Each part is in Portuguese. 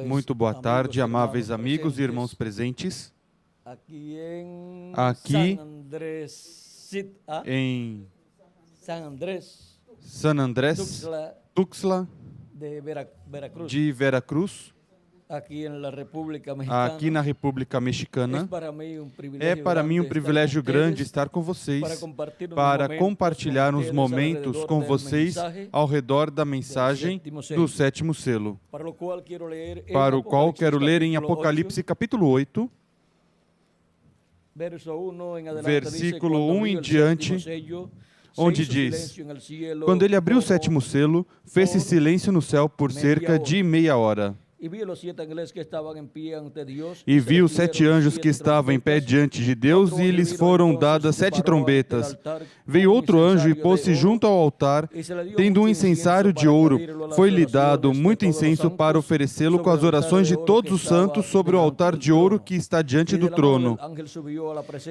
Muito boa tarde, amáveis amigos e irmãos presentes. Aqui em San Andrés, Tuxtla, de Veracruz, aqui na República Mexicana. É para mim um privilégio grande estar com vocês para compartilhar uns momentos com vocês ao redor da mensagem do sétimo selo, para o qual quero ler em Apocalipse capítulo 8, versículo 1 em diante, onde diz: quando ele abriu o sétimo selo, fez-se silêncio no céu por cerca de meia hora. E vi os 7 anjos que estavam em pé diante de Deus, e lhes foram dadas 7 trombetas. Veio outro anjo e pôs-se junto ao altar, tendo um incensário de ouro. Foi-lhe dado muito incenso para oferecê-lo com as orações de todos os santos sobre o altar de ouro que está diante do trono.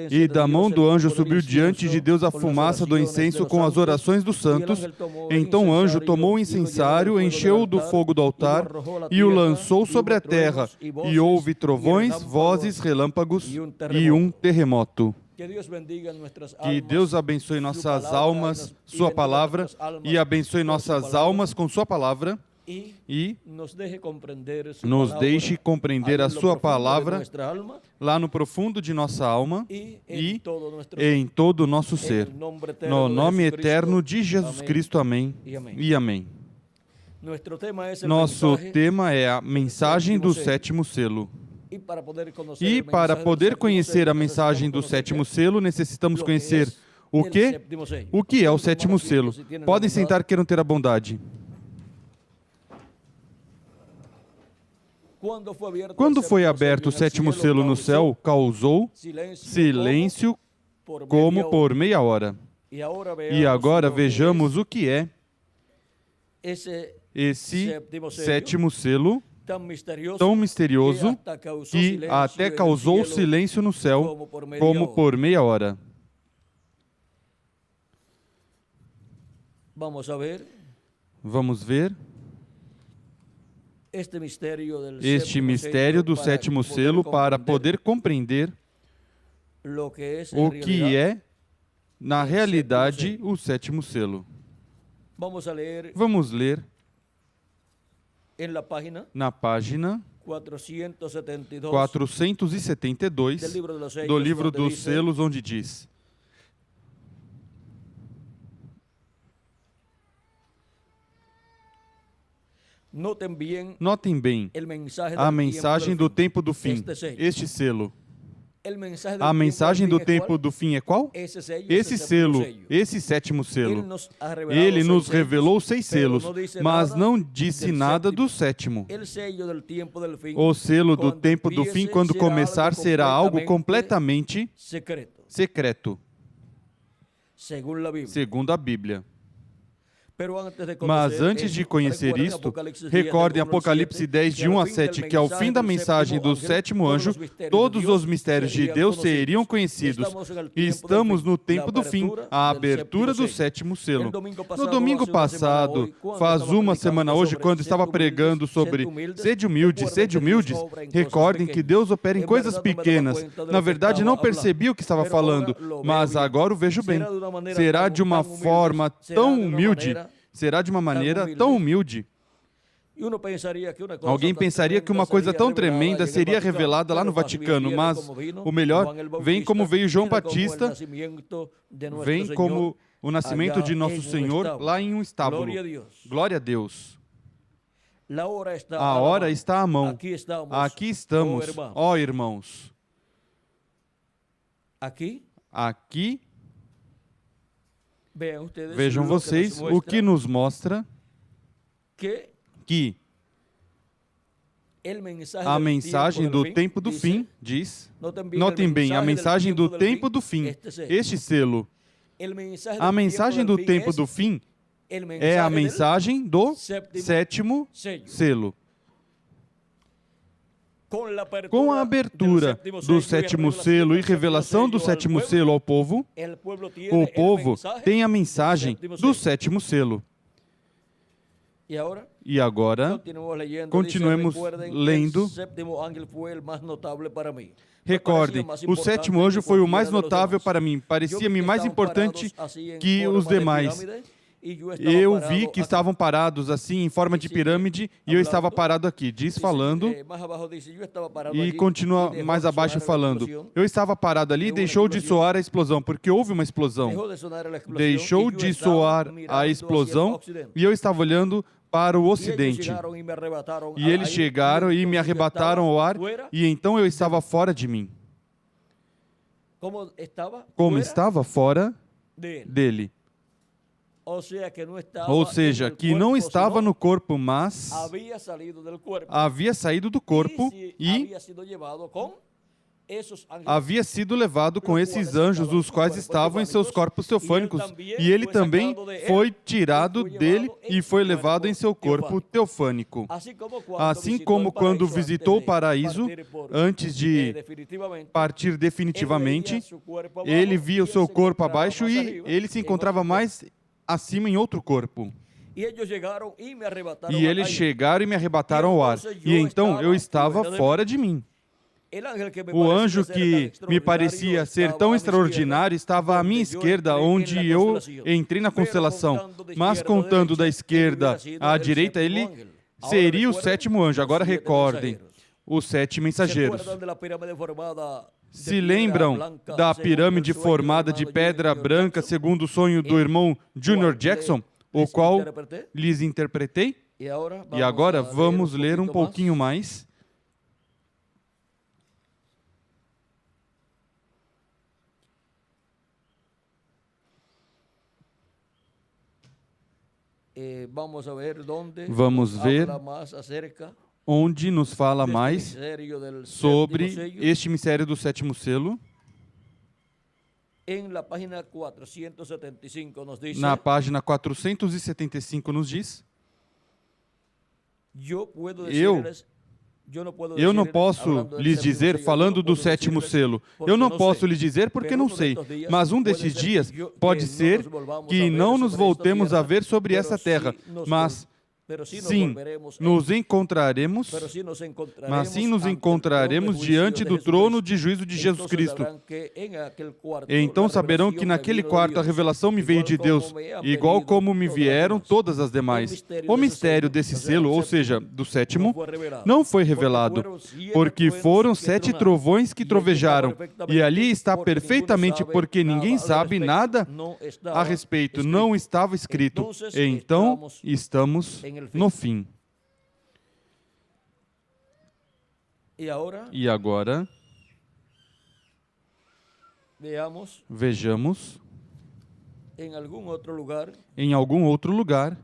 E da mão do anjo subiu diante de Deus a fumaça do incenso com as orações dos santos. Então o anjo tomou o incensário, encheu-o do fogo do altar e o lançou sobre a terra, e houve trovões, vozes, relâmpagos e um terremoto. Que Deus abençoe nossas almas, sua palavra, e abençoe nossas almas com sua palavra, e nos deixe compreender a sua palavra lá no profundo de nossa alma e em todo o nosso ser. No nome eterno de Jesus Cristo, amém e amém. Nosso tema é a mensagem do sétimo selo. E para poder conhecer a mensagem do sétimo selo, necessitamos conhecer o quê? O que é o sétimo selo? Podem sentar, queiram ter a bondade. Quando foi aberto o sétimo selo no céu, causou silêncio como por meia hora. E agora vejamos o que é esse sétimo selo tão misterioso que até causou silêncio no céu como por meia hora. Vamos ver este mistério do sétimo selo para poder compreender o que é, na realidade, o sétimo selo. Vamos ler na página 472 do livro dos selos, onde diz: notem bem a mensagem do tempo do fim, este selo. A mensagem do tempo do fim é qual? Esse selo, esse sétimo selo. Ele nos revelou 6 selos, mas não disse nada do sétimo. O selo do tempo do fim, quando começar, será algo completamente secreto, segundo a Bíblia. Mas antes de conhecer isto, recordem Apocalipse 10, de 1 a 7, que ao fim da mensagem do sétimo anjo, todos os mistérios de Deus seriam conhecidos. E estamos no tempo do fim, a abertura do sétimo selo. No domingo passado, faz uma semana hoje, quando estava pregando sobre sede humildes, recordem que Deus opera em coisas pequenas. Na verdade, não percebi o que estava falando, mas agora o vejo bem. Será de uma forma tão humilde. Será de uma maneira tão humilde. Alguém pensaria que uma coisa tão tremenda seria revelada lá no Vaticano, mas o melhor vem como veio João Batista, vem como o nascimento de nosso Senhor lá em um estábulo. Glória a Deus. A hora está à mão. Aqui estamos, ó irmãos. Aqui. Vejam vocês o que nos mostra que a mensagem do tempo do fim diz, notem bem, a mensagem do tempo do fim, este selo. A mensagem do tempo do fim é a mensagem do sétimo selo. Com a abertura do sétimo selo e revelação do sétimo selo ao povo, o povo tem a mensagem do sétimo selo. E agora, continuemos lendo. Recordem, o sétimo anjo foi o mais notável para mim, parecia-me mais importante que os demais. Eu vi que estavam parados assim, em forma de pirâmide, e eu estava parado aqui, diz falando, e continua mais abaixo falando. Eu estava parado ali e deixou de soar a explosão, porque houve uma explosão. Deixou de soar a explosão, e eu estava olhando para o ocidente. E eles chegaram e me arrebataram ao ar, e então eu estava fora de mim. Como estava fora dele. Ou seja, que não estava no corpo, mas havia saído do corpo e havia sido levado com esses anjos, os quais estavam em seus corpos teofânicos, e ele também foi tirado dele e foi levado em seu corpo teofânico. Assim como quando visitou o paraíso, antes de partir definitivamente, ele via o seu corpo abaixo e ele se encontrava mais acima em outro corpo. E eles chegaram e me arrebataram ao ar. E então eu estava fora de mim. O anjo que me parecia ser tão extraordinário estava à minha esquerda, onde eu entrei na constelação. Mas contando da esquerda à direita, ele seria o sétimo anjo. Agora recordem, os 7 mensageiros. Se lembram da pirâmide formada de pedra branca, segundo o sonho do irmão Junior Jackson, o qual lhes interpretei? E agora vamos ler um pouquinho mais. Vamos ver onde nos fala mais sobre este mistério do sétimo selo. Na página 475 nos diz: eu não posso lhes dizer, falando do sétimo selo, eu não posso lhes dizer porque não sei, mas um desses dias pode ser que não nos voltemos a ver sobre essa terra, mas sim, nos encontraremos, mas sim nos encontraremos diante do trono de juízo de Jesus Cristo. Então saberão que naquele quarto a revelação me veio de Deus, igual como me vieram todas as demais. O mistério desse selo, ou seja, do sétimo, não foi revelado, porque foram 7 trovões que trovejaram, e ali está perfeitamente, porque ninguém sabe nada a respeito, não estava escrito. Então estamos no fim. E agora, vejamos em algum outro lugar,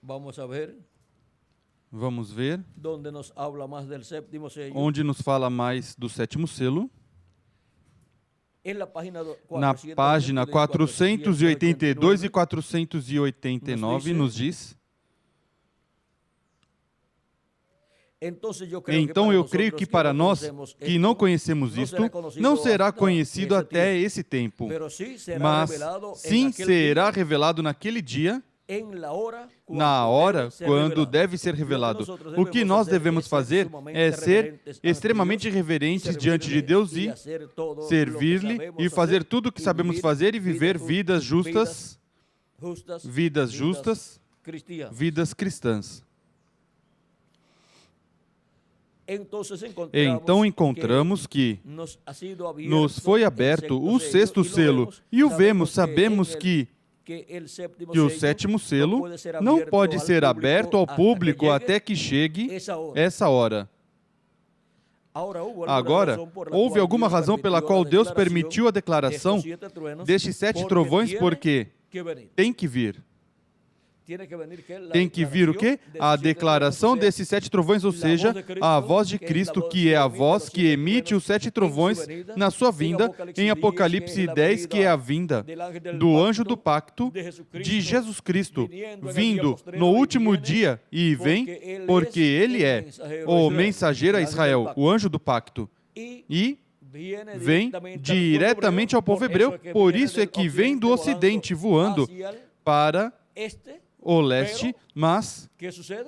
vamos ver onde nos fala mais do sétimo selo. Na página 482 e 489 nos diz: então eu creio que para nós que não conhecemos isto, não será conhecido até esse tempo, mas sim será revelado naquele dia, na hora quando deve ser revelado. O que nós devemos fazer é ser extremamente reverentes diante de Deus e servir-lhe e fazer tudo o que sabemos fazer e viver vidas justas, vidas cristãs. Então encontramos que nos foi aberto o sexto selo e o vemos, sabemos que o sétimo selo não pode ser aberto ao público até que chegue essa hora. Agora, houve alguma razão pela qual Deus permitiu a declaração destes 7 trovões, porque tem que vir. Tem que vir o quê? A declaração desses 7 trovões, ou seja, a voz de Cristo, que é a voz que emite os 7 trovões na sua vinda, em Apocalipse 10, que é a vinda do anjo do pacto de Jesus Cristo, vindo no último dia, e vem porque ele é o mensageiro a Israel, o anjo do pacto. E vem diretamente ao povo hebreu, por isso é que vem do ocidente voando para o leste, mas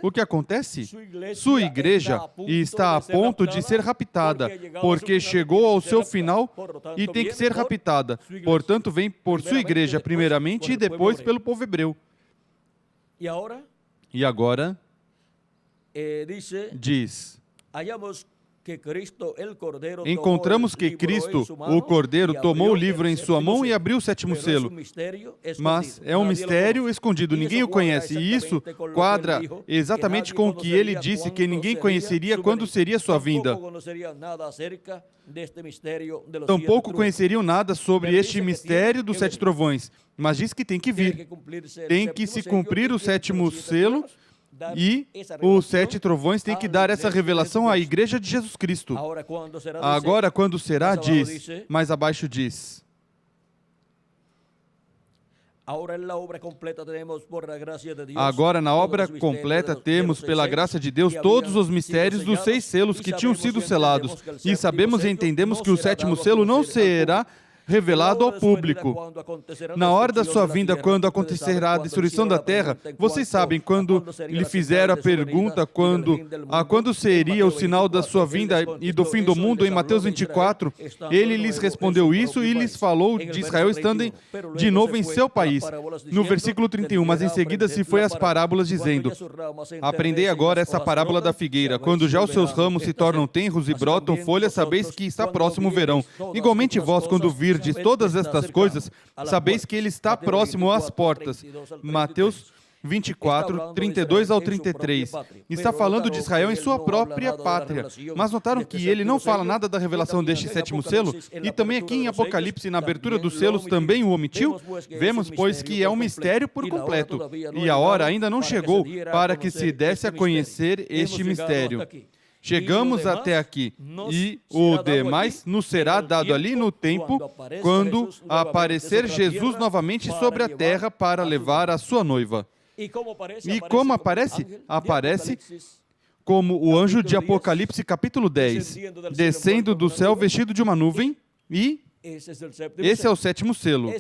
o que acontece? Sua igreja está a ponto de ser raptada, porque chegou ao seu final e tem que ser raptada. Portanto, vem por sua igreja primeiramente e depois pelo povo hebreu. E agora, diz, encontramos que Cristo, o Cordeiro, tomou o livro em sua mão e abriu o sétimo selo. Mas é um mistério escondido, ninguém o conhece. E isso quadra exatamente com o que ele disse, que ninguém conheceria quando seria sua vinda. Tampouco conheceriam nada sobre este mistério dos 7 trovões. Mas diz que tem que vir. Tem que se cumprir o sétimo selo. E os 7 trovões têm que dar essa revelação à igreja de Jesus Cristo. Agora, quando será, diz, mais abaixo diz, agora na obra completa temos, pela graça de Deus, todos os mistérios dos 6 selos que tinham sido selados. E sabemos e entendemos que o 7º selo não será revelado ao público. Na hora da sua vinda, quando acontecerá a destruição da terra, vocês sabem, quando lhe fizeram a pergunta quando seria o sinal da sua vinda e do fim do mundo, em Mateus 24, ele lhes respondeu isso e lhes falou de Israel estando de novo em seu país. No versículo 31, mas em seguida se foi às parábolas dizendo, aprendei agora essa parábola da figueira, quando já os seus ramos se tornam tenros e brotam folhas, sabeis que está próximo o verão. Igualmente vós, quando virdes todas estas coisas, sabeis que ele está próximo às portas. Mateus 24, 32 ao 33. Está falando de Israel em sua própria pátria. Mas notaram que ele não fala nada da revelação deste 7º selo? E também aqui em Apocalipse, na abertura dos selos, também o omitiu? Vemos, pois, que é um mistério por completo. E a hora ainda não chegou para que se desse a conhecer este mistério. Chegamos até aqui, e o demais nos será dado ali no tempo, quando aparecer Jesus novamente sobre a terra para levar a sua noiva. E como aparece? Aparece como o anjo de Apocalipse capítulo 10, descendo do céu vestido de uma nuvem, e esse é o 7º selo.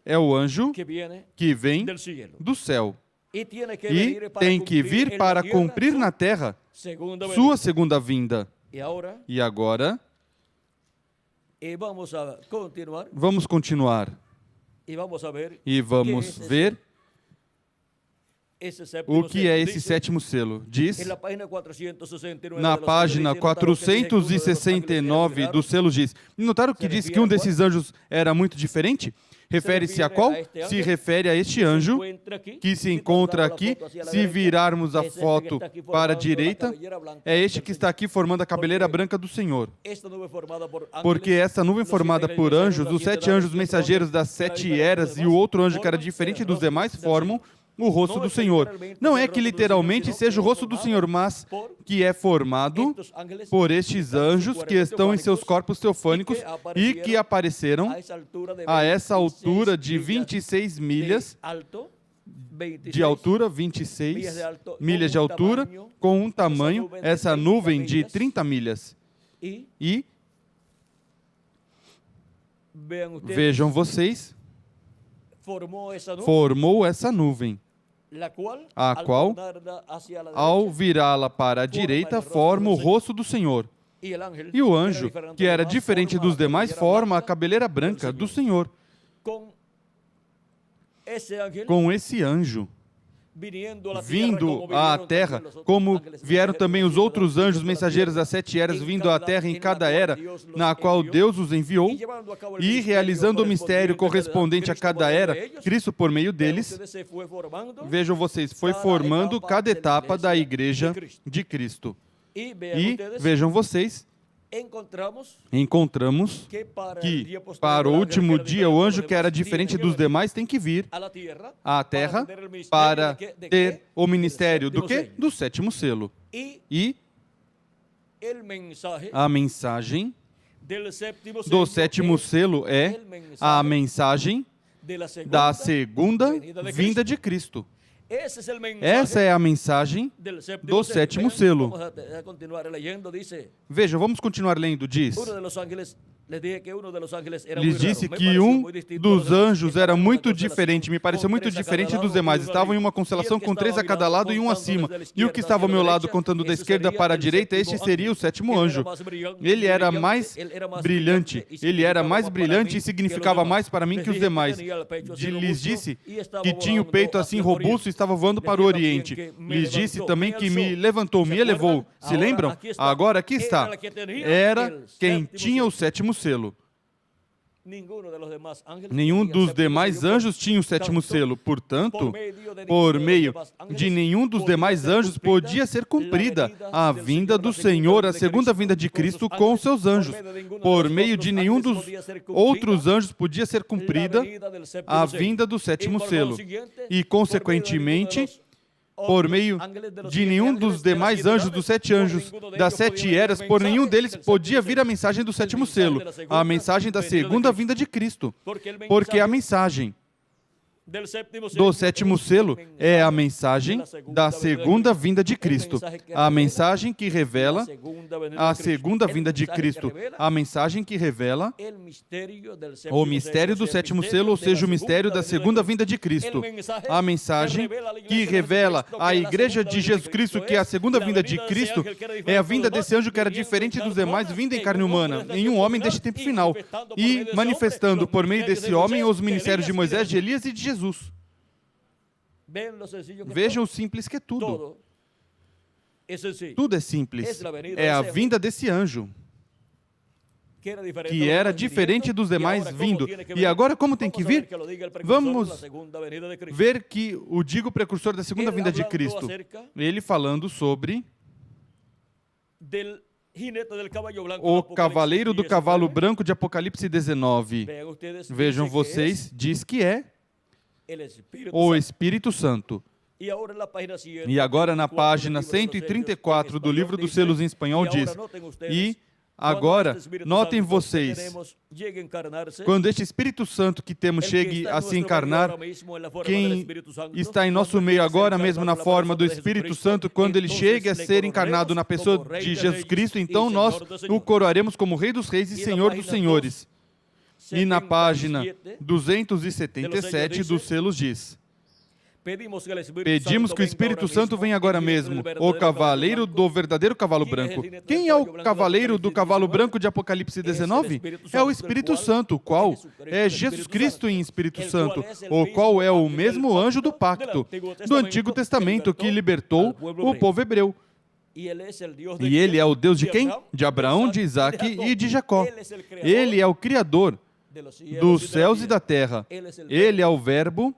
É o anjo que vem do céu. E tem que vir para cumprir na terra sua segunda vinda. E agora, vamos continuar. E vamos ver o que é esse 7º selo. Diz, na página 469 do selo diz, notaram que diz que um desses anjos era muito diferente? Refere-se a qual? Se refere a este anjo que se encontra aqui. Se virarmos a foto para a direita, é este que está aqui formando a cabeleira branca do Senhor. Porque essa nuvem formada por anjos, os 7 anjos mensageiros das 7 eras e o outro anjo que era diferente dos demais formam o rosto do Senhor. Não é que literalmente seja o rosto do Senhor, mas que é formado por estes anjos que estão em seus corpos teofânicos e que apareceram a essa altura de 26 milhas de altura, 26 milhas de altura, com um tamanho, essa nuvem de 30 milhas. E vejam vocês, formou essa nuvem, a qual, ao virá-la para a direita, forma o rosto do Senhor. E o anjo, que era diferente dos demais, forma a cabeleira branca do Senhor. Com esse anjo vindo à terra, como vieram também os outros anjos mensageiros das 7 eras vindo à terra em cada era, na qual Deus os enviou, e realizando o mistério correspondente a cada era, Cristo por meio deles, vejam vocês, foi formando cada etapa da igreja de Cristo. E vejam vocês, encontramos que para o último dia o anjo que era diferente dos demais tem que vir à terra para ter o ministério do quê? Do 7º selo. E a mensagem do 7º selo é a mensagem da segunda vinda de Cristo. Essa é a mensagem do sétimo selo. Veja, vamos continuar lendo. Diz: lhes disse que um dos anjos era muito diferente, me pareceu muito diferente dos demais. Estavam em uma constelação com 3 a cada lado e um acima. E o que estava ao meu lado, contando da esquerda para a direita, este seria o sétimo anjo. Ele era mais brilhante. Ele era mais brilhante e significava mais para mim que os demais. Lhes disse que tinha o peito assim robusto e estava voando para o oriente. Lhes disse também que me levantou, me elevou. Se lembram? Agora aqui está. Era quem tinha o sétimo selo. Nenhum dos demais anjos tinha o sétimo selo. Portanto, por meio de nenhum dos demais anjos podia ser cumprida a vinda do Senhor, a segunda vinda de Cristo com seus anjos. Por meio de nenhum dos outros anjos podia ser cumprida a vinda do sétimo selo. E, consequentemente, por meio de nenhum dos demais anjos, dos 7 anjos, das 7 eras, por nenhum deles podia vir a mensagem do sétimo selo, a mensagem da segunda vinda de Cristo. Porque a mensagem do sétimo selo é a mensagem da segunda vinda de Cristo, a mensagem que revela a segunda vinda de Cristo, a mensagem que revela o mistério do sétimo selo, ou seja, o mistério da segunda vinda de Cristo, a mensagem que revela à igreja de Jesus Cristo que a segunda vinda de Cristo é a vinda desse anjo que era diferente dos demais, vinda em carne humana, em um homem deste tempo final, e manifestando por meio desse homem os ministérios de Moisés, de Elias e de Jesus. Vejam o simples que é tudo. Tudo é simples. É a vinda desse anjo, que era diferente dos demais vindo. E agora como tem que vir? Vamos ver que o digo precursor da segunda vinda de Cristo. Ele falando sobre o cavaleiro do cavalo branco de Apocalipse 19. Vejam vocês, diz que é o Espírito Santo. E agora na página 134 do livro dos selos em espanhol diz: e agora, notem vocês, quando este Espírito Santo que temos chegue a se encarnar, quem está em nosso meio agora mesmo na forma do Espírito Santo, quando ele chegue a ser encarnado na pessoa de Jesus Cristo, então nós o coroaremos como Rei dos Reis e Senhor dos Senhores. E na página 277 dos selos diz: pedimos que o Espírito Santo venha agora mesmo, o cavaleiro do verdadeiro cavalo branco. Quem é o cavaleiro do cavalo branco de Apocalipse 19? É o Espírito Santo, o qual é Jesus Cristo em Espírito Santo, o qual é o mesmo anjo do pacto, do Antigo Testamento que libertou o povo hebreu. E ele é o Deus de quem? De Abraão, de Isaac e de Jacó. Ele é o Criador dos céus e da terra. Ele é o Verbo.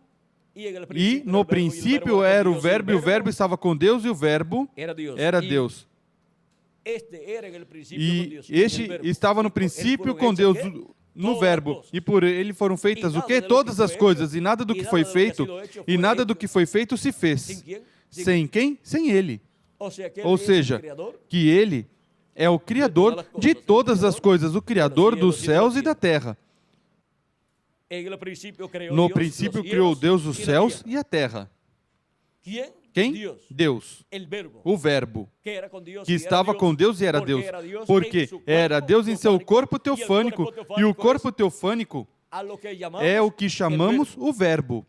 E no princípio era o Verbo, e o Verbo estava com Deus, e o Verbo era Deus. E este estava no princípio com Deus, no Verbo. E por ele foram feitas o quê? Todas as coisas. E nada do que foi feito, se fez. Sem quem? Sem ele. Ou seja, que ele é o Criador de todas as coisas, o Criador dos céus e da terra. No princípio criou Deus os céus e a terra. Quem? Deus. O Verbo, que estava com Deus e era Deus. Porque era Deus em seu corpo teofânico, e o corpo teofânico é o que chamamos o Verbo.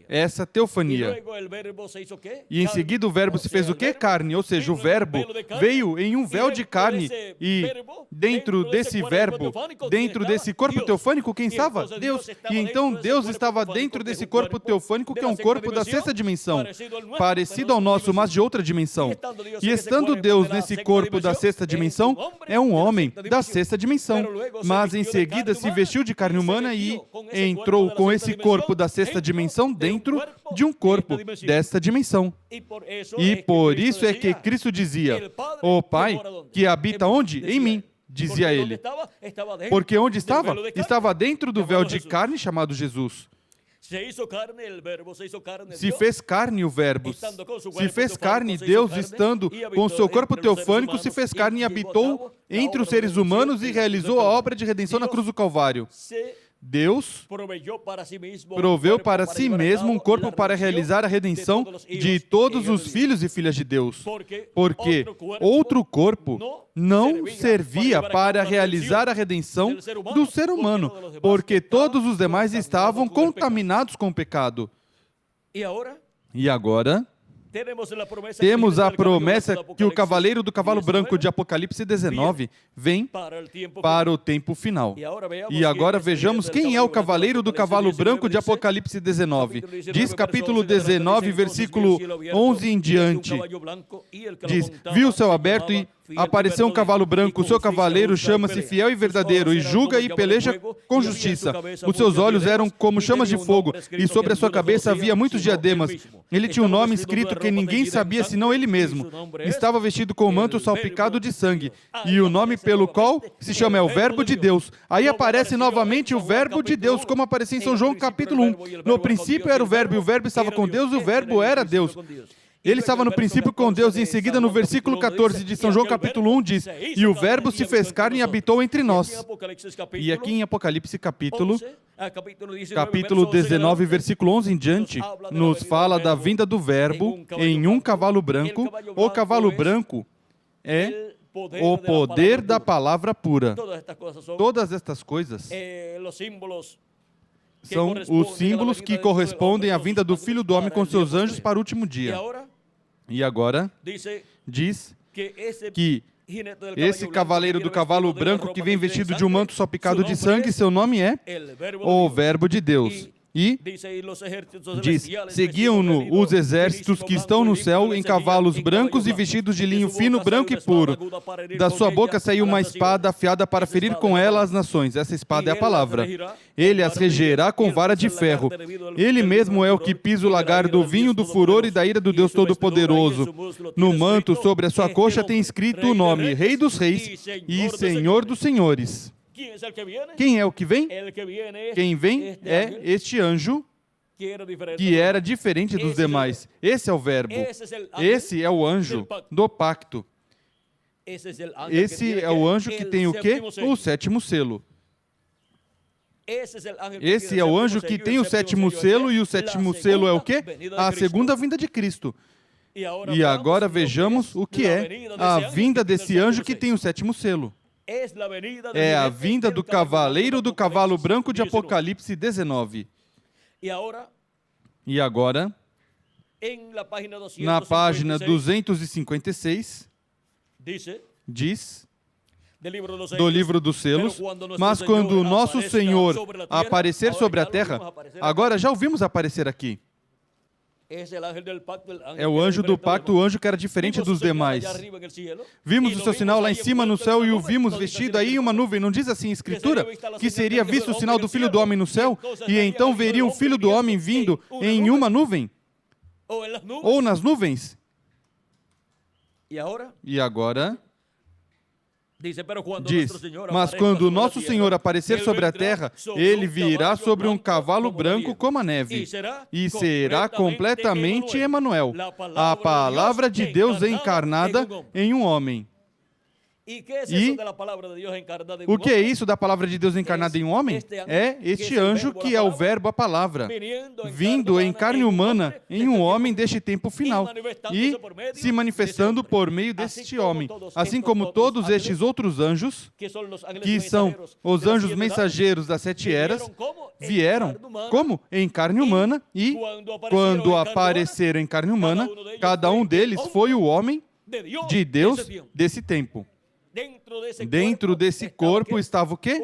Essa teofania. E em seguida o Verbo se fez o quê? Carne. Ou seja, o Verbo veio em um véu de carne. E dentro desse Verbo, dentro desse corpo teofânico, quem estava? Deus. E então Deus estava dentro desse corpo teofânico, que é um corpo da sexta dimensão, parecido ao nosso, mas de outra dimensão. E estando Deus nesse corpo da sexta dimensão, é um homem da sexta dimensão. Mas em seguida se vestiu de carne humana e entrou com esse corpo da sexta dimensão dentro de um corpo desta dimensão. E por isso é que Cristo dizia: o Pai que habita onde? Em mim, dizia ele. Porque onde estava? Estava dentro do véu de carne chamado Jesus. Se fez carne o Verbo, se fez carne Deus, estando com seu corpo teofânico, se fez carne e habitou entre os seres humanos e realizou a obra de redenção na cruz do Calvário. Deus proveu para si mesmo um corpo para realizar a redenção de todos os filhos e filhas de Deus. Porque outro corpo não servia para realizar a redenção do ser humano, porque todos os demais estavam contaminados com o pecado. E agora, temos a promessa que o cavaleiro do cavalo branco de Apocalipse 19 vem para o tempo final. E agora vejamos quem é o cavaleiro do cavalo branco de Apocalipse 19. Diz capítulo 19, versículo 11 em diante. Diz, viu o céu aberto e apareceu um cavalo branco, o seu cavaleiro chama-se Fiel e Verdadeiro, e julga e peleja com justiça. Os seus olhos eram como chamas de fogo, e sobre a sua cabeça havia muitos diademas. Ele tinha um nome escrito que ninguém sabia senão ele mesmo. Estava vestido com um manto salpicado de sangue, e o nome pelo qual se chama é o Verbo de Deus. Aí aparece novamente o Verbo de Deus, como apareceu em São João capítulo 1. No princípio era o Verbo, e o Verbo estava com Deus, e o Verbo era Deus. Ele estava no princípio com Deus, e em seguida no versículo 14 de São João capítulo 1 diz, e o Verbo se fez carne e habitou entre nós. E aqui em Apocalipse capítulo 19, versículo 11 em diante, nos fala da vinda do Verbo em um cavalo branco. O cavalo branco é o poder da palavra pura. Todas estas coisas são os símbolos que correspondem à vinda do Filho do Homem com seus anjos para o último dia. E agora, diz que esse cavaleiro do cavalo branco que vem vestido de um manto salpicado de sangue, seu nome é o Verbo de Deus. E diz, seguiam-no os exércitos que estão no céu em cavalos brancos e vestidos de linho fino, branco e puro. Da sua boca saiu uma espada afiada para ferir com ela as nações. Essa espada é a palavra. Ele as regerá com vara de ferro. Ele mesmo é o que pisa o lagar do vinho, do furor e da ira do Deus Todo-Poderoso. No manto, sobre a sua coxa, tem escrito o nome Rei dos Reis e Senhor dos Senhores. Quem é o que vem? Quem vem é este anjo que era diferente dos demais. Esse é o Verbo. Esse é o anjo do pacto. Esse é o anjo que tem o quê? O sétimo selo. Esse é o anjo que tem o sétimo selo, e o sétimo selo é o quê? A segunda vinda de Cristo. E agora vejamos o que é a vinda desse anjo que tem o sétimo selo. É a vinda do cavaleiro do cavalo branco de Apocalipse 19. E agora, na página 256, diz, do livro dos selos, mas quando o nosso Senhor aparecer sobre a terra, agora já o vimos aparecer aqui. É o anjo do pacto, o anjo que era diferente dos demais. Vimos o seu sinal lá em cima no céu e o vimos vestido aí em uma nuvem. Não diz assim a Escritura? Que seria visto o sinal do Filho do Homem no céu? E então veria o Filho do Homem vindo em uma nuvem? Ou nas nuvens? E agora? Diz, mas quando o nosso Senhor aparecer sobre a terra, ele virá sobre um cavalo branco como a neve, e será completamente Emanuel, a palavra de Deus encarnada em um homem. E o que é isso da palavra de Deus encarnada em um homem? É este anjo que é o Verbo, a palavra, vindo em carne humana em um homem deste tempo final e se manifestando por meio deste homem. Assim como todos estes outros anjos, que são os anjos mensageiros das 7 eras, vieram como? Em carne humana, e quando apareceram em carne humana, cada um deles foi o homem de Deus desse tempo. Dentro desse corpo estava o quê?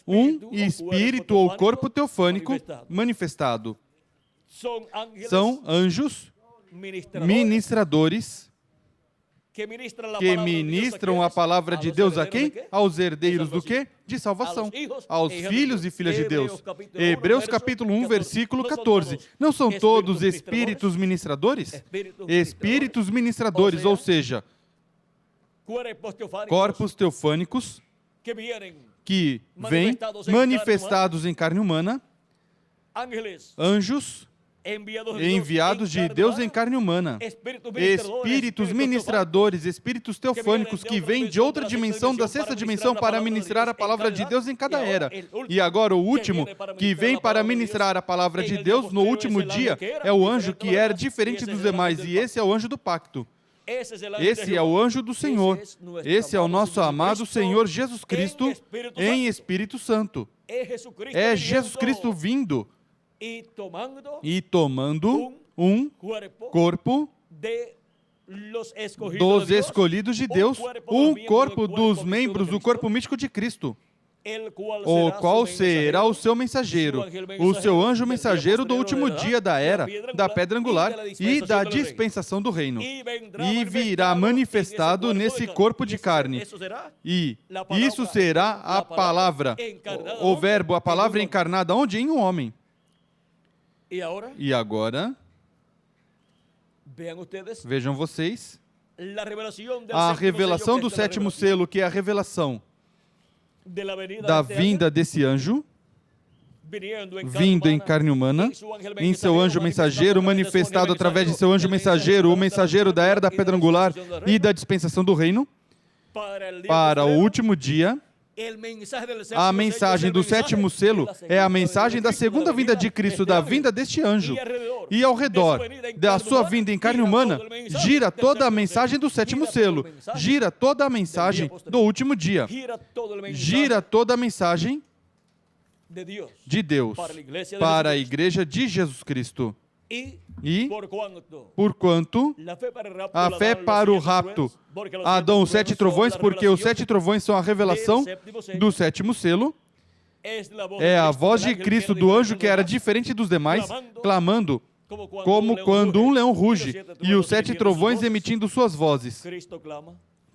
Um espírito ou corpo teofânico manifestado. São anjos ministradores que ministram a palavra de Deus a quem? Aos herdeiros do quê? De salvação. Aos filhos e filhas de Deus. Hebreus capítulo 1, versículo 14. Não são todos espíritos ministradores? Espíritos ministradores, ou seja, corpos teofânicos que vêm manifestados em carne humana, anjos enviados de Deus em carne humana, espíritos ministradores, espíritos teofânicos que vêm de outra dimensão, da sexta dimensão, para ministrar a palavra de Deus em cada era. E agora o último, que vem para ministrar a palavra de Deus no último dia, é o anjo que era diferente dos demais, e esse é o anjo do pacto. Esse é o anjo do Senhor. Esse é o nosso amado Senhor Jesus Cristo em Espírito Santo. É Jesus Cristo vindo e tomando um corpo dos escolhidos de Deus, um corpo dos membros do corpo místico de Cristo, o qual será o seu mensageiro, o seu anjo mensageiro do último dia da era, da pedra angular e da dispensação do reino. E virá manifestado nesse corpo de carne. E isso será a palavra, o verbo, a palavra encarnada, onde? Em um homem. E agora, vejam vocês, a revelação do sétimo selo, que é a revelação da vinda desse anjo, vindo em carne humana, em seu anjo mensageiro, manifestado através de seu anjo mensageiro, o mensageiro da era da pedra angular e da dispensação do reino, para o último dia. A mensagem do sétimo selo é a mensagem da segunda vinda de Cristo, da vinda deste anjo. E ao redor da sua vinda em carne humana, gira toda a mensagem do sétimo selo, gira toda a mensagem do último dia, gira toda a mensagem de Deus para a igreja de Jesus Cristo. E, porquanto, a fé para o rapto, Adão, os 7 trovões, porque os 7 trovões são a revelação do sétimo selo, é a voz de Cristo, do anjo que era diferente dos demais, clamando, como quando um leão ruge, e os 7 trovões emitindo suas vozes.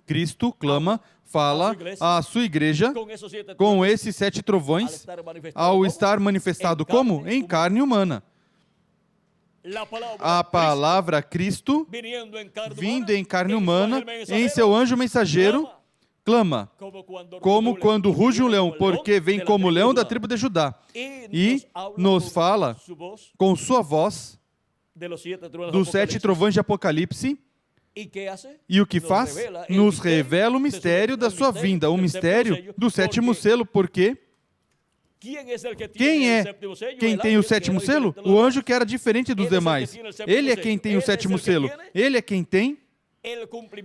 Cristo clama, fala à sua igreja com esses 7 trovões, ao estar manifestado como? Em carne humana. A palavra Cristo, vindo em carne humana, em seu anjo mensageiro, clama, como quando ruge um leão, porque vem como leão da tribo de Judá, e nos fala com sua voz dos 7 trovões de Apocalipse. E o que faz? Nos revela o mistério da sua vinda, o mistério do sétimo selo, porque quem é quem tem o sétimo selo? O anjo que era diferente dos demais. Ele é quem tem o sétimo selo. Ele é quem tem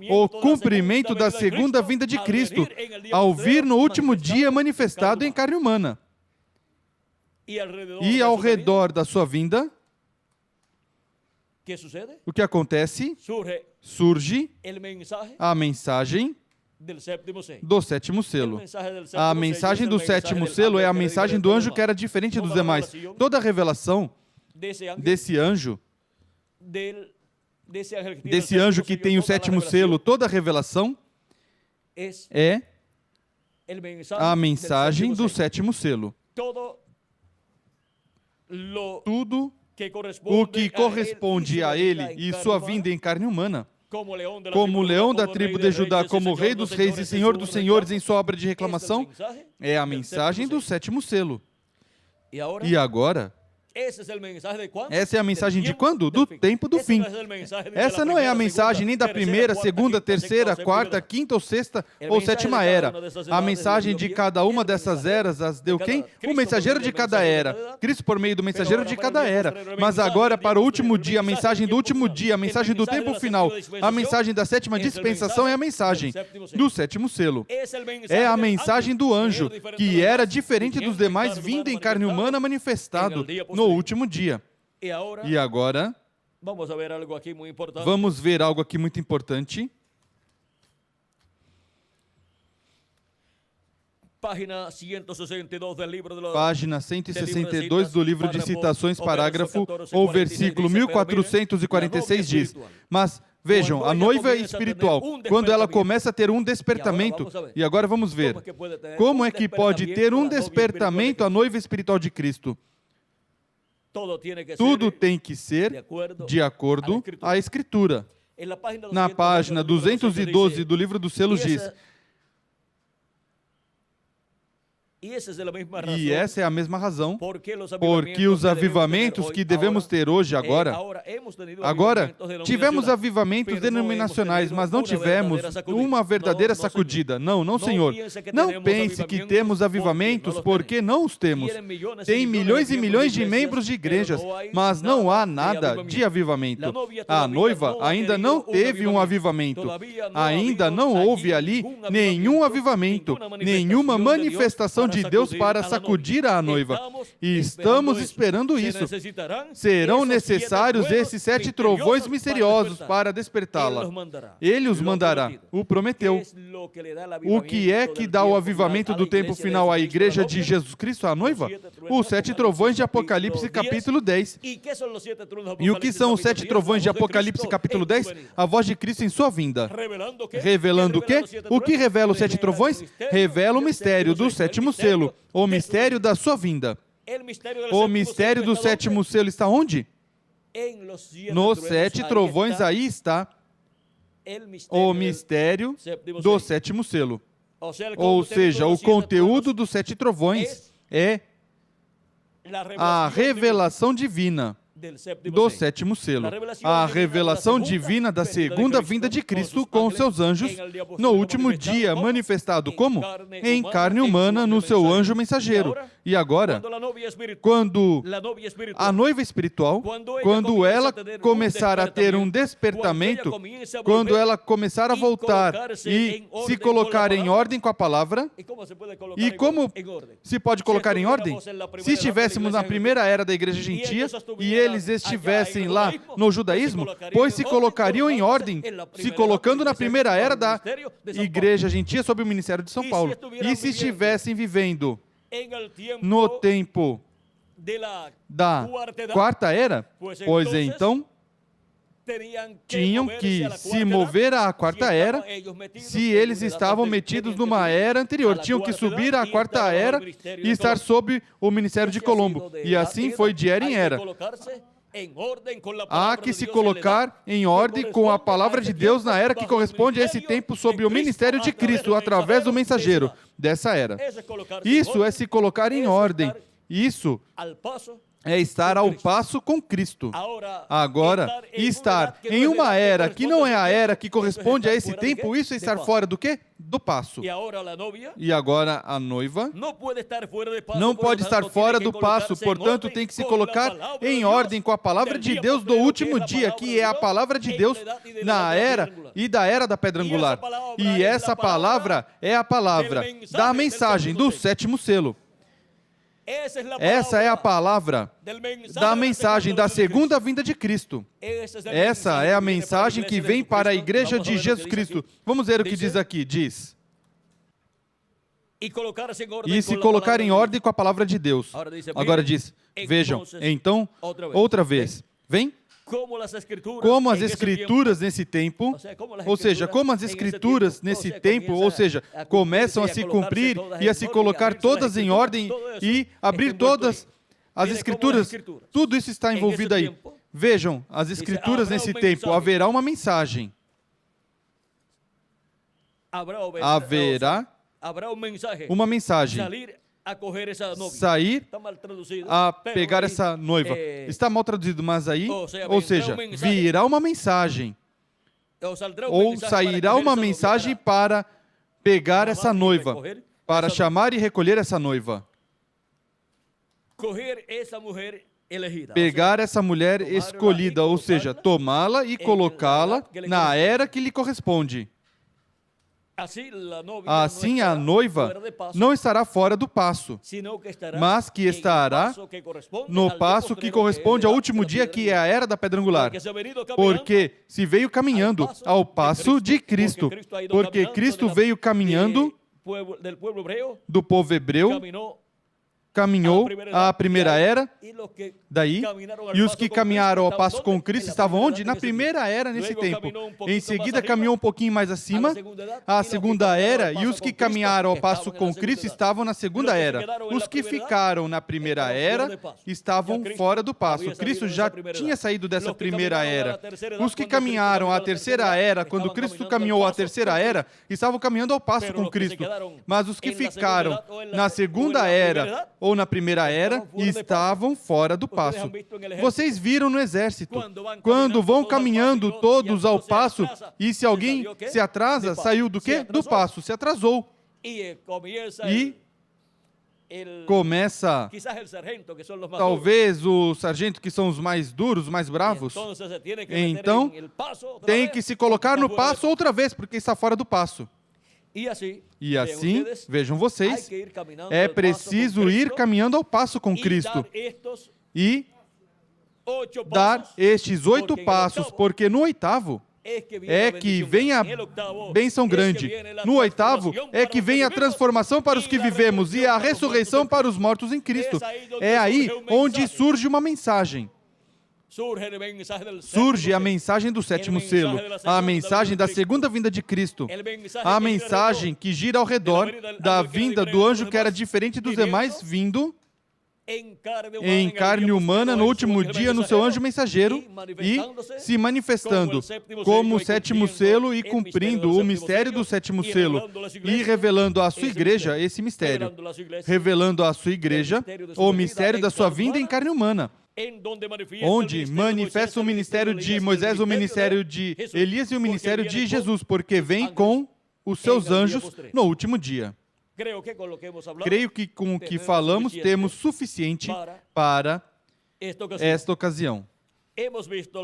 o cumprimento da segunda vinda de Cristo, ao vir no último dia manifestado em carne humana. E ao redor da sua vinda, o que acontece? Surge a mensagem do sétimo selo. A mensagem do sétimo selo é a mensagem do anjo que era diferente dos demais. Toda a revelação desse anjo que tem o sétimo selo, toda a revelação é a mensagem do sétimo selo. Tudo o que corresponde a ele e sua vinda em carne humana, como leão da tribo de Judá, como rei dos reis e senhor dos senhores em sua obra de reclamação, é a mensagem do sétimo selo. E agora, essa é a mensagem de quando? Do tempo do fim. Essa não é a mensagem nem da primeira, segunda, terceira, quarta, quinta ou sexta ou sétima era. A mensagem de cada uma dessas eras as deu quem? O mensageiro de cada era. Cristo por meio do mensageiro de cada era. Mas agora, para o último dia, a mensagem do último dia, a mensagem do tempo final, a mensagem da sétima dispensação é a mensagem do sétimo selo. É a mensagem do anjo, que era diferente dos demais, vindo em carne humana, manifestado no último dia. E agora, vamos ver algo aqui muito importante. Página 162 do livro de citações, parágrafo ou versículo 1446 diz: mas vejam, a noiva espiritual, quando ela começa a ter um despertamento, e agora vamos ver, como é que pode ter um despertamento a noiva espiritual de Cristo? Tudo tem que ser de acordo à Escritura. Na página 212 do livro dos selos diz: E essa é a mesma razão porque os avivamentos que devemos ter hoje, agora tivemos avivamentos denominacionais, mas não tivemos uma verdadeira sacudida. Não, Senhor. Não pense que temos avivamentos, porque não os temos. Tem milhões e milhões de membros de igrejas, mas não há nada de avivamento. A noiva ainda não teve um avivamento. Ainda não houve ali nenhum avivamento, nenhuma manifestação de Deus para sacudir a noiva. E estamos esperando isso. Serão necessários esses 7 trovões misteriosos para despertá-la. Ele os mandará. O prometeu. O que é que dá o avivamento do tempo final à igreja de Jesus Cristo, a noiva? Os 7 trovões de Apocalipse capítulo 10. E o que são os 7 trovões de Apocalipse capítulo 10? A voz de Cristo em sua vinda. Revelando o quê? O que revela os 7 trovões? Revela o mistério do 7º selo. O mistério da sua vinda. O mistério do 7º selo está onde? Nos 7 trovões, aí está o mistério do 7º selo. Ou seja, o conteúdo dos 7 trovões é a revelação divina do 7º selo, a revelação divina da segunda vinda de Cristo com seus anjos no último dia, manifestado como? Em carne humana no seu anjo mensageiro. E agora, quando a noiva espiritual, quando ela começar a ter um despertamento, quando ela começar a voltar e se colocar em ordem com a palavra, e como se pode colocar em ordem? Se estivéssemos na primeira era da igreja gentia e eles estivessem lá no judaísmo, pois se colocariam em ordem, se colocando na primeira era da igreja gentia sob o ministério de São Paulo. E se estivessem vivendo no tempo da quarta era, pois então tinham que se mover à quarta era. Se eles estavam metidos numa era anterior, tinham que subir à quarta era e estar sob o ministério de Colombo. E assim foi de era em era. Há que se colocar em ordem com a palavra de Deus na era que corresponde a esse tempo sob o ministério de Cristo, através do mensageiro dessa era. Isso é se colocar em ordem. Isso é estar ao passo com Cristo. Agora, estar em uma era que não é a era que corresponde a esse tempo, isso é estar fora do quê? Do passo. E agora a noiva não pode estar fora do passo, portanto tem que se colocar em ordem com a palavra de Deus do último dia, que é a palavra de Deus na era e da era da pedra angular. E essa palavra é a palavra da mensagem do 7º selo. Essa é a palavra da mensagem da segunda vinda de Cristo. Essa é a mensagem que vem para a igreja de Jesus Cristo. Vamos ver o que diz aqui. Diz: e se colocar em ordem com a palavra de Deus. Agora diz: vejam, então, outra vez. Vem. Como as escrituras nesse tempo, ou seja, como as escrituras nesse tempo, ou seja, começam a se cumprir e a se colocar todas em ordem e abrir todas as escrituras, tudo isso está envolvido aí. Vejam, as escrituras nesse tempo, haverá uma mensagem. Haverá uma mensagem. Sair a pegar essa noiva. Está mal traduzido, mas aí, ou seja, virá uma mensagem. Ou sairá uma mensagem para pegar essa noiva, para chamar e recolher essa noiva. Pegar essa mulher escolhida, ou seja, tomá-la e colocá-la na era que lhe corresponde. Assim, a noiva não estará fora do passo, mas que estará no passo que corresponde ao último dia, que é a era da pedra angular. Porque se veio caminhando ao passo de Cristo, porque Cristo veio caminhando do povo hebreu caminhou a primeira era, daí, e os que caminharam ao passo com Cristo estavam onde? Na primeira era nesse tempo. Em seguida caminhou um pouquinho mais acima, a segunda era, e os que caminharam ao passo com Cristo estavam na segunda era. Os que ficaram na primeira era estavam fora do passo. Cristo já tinha saído dessa primeira era. Os que caminharam à terceira era, quando Cristo caminhou à terceira era, estavam caminhando ao passo com Cristo. Mas os que ficaram na segunda era ou na primeira era estavam fora do passo. Vocês viram no exército, quando vão caminhando todos ao passo, e se alguém se atrasa, saiu do quê? Do passo, se atrasou. E começa, talvez, o sargento, que são os mais duros, os mais bravos. Então, tem que se colocar no passo outra vez, porque está fora do passo. E assim, vejam vocês, é preciso ir caminhando ao passo com Cristo e dar estes 8 passos, porque no oitavo é que vem a bênção grande. No oitavo é que vem a transformação para os que vivemos e a ressurreição para os mortos em Cristo. É aí onde surge uma mensagem. Surge a mensagem do sétimo selo, a mensagem da segunda vinda de Cristo, a mensagem que gira ao redor da vinda do anjo que era diferente dos demais, vindo em carne humana no último dia no seu anjo mensageiro e se manifestando como o sétimo selo e cumprindo o mistério do sétimo selo e revelando à sua igreja esse mistério, revelando à sua igreja o mistério da sua vinda em carne humana, onde manifesta o ministério de Moisés, o ministério de Elias e o ministério de Jesus, porque vem com os seus anjos no último dia. Creio que com o que falamos temos suficiente para esta ocasião.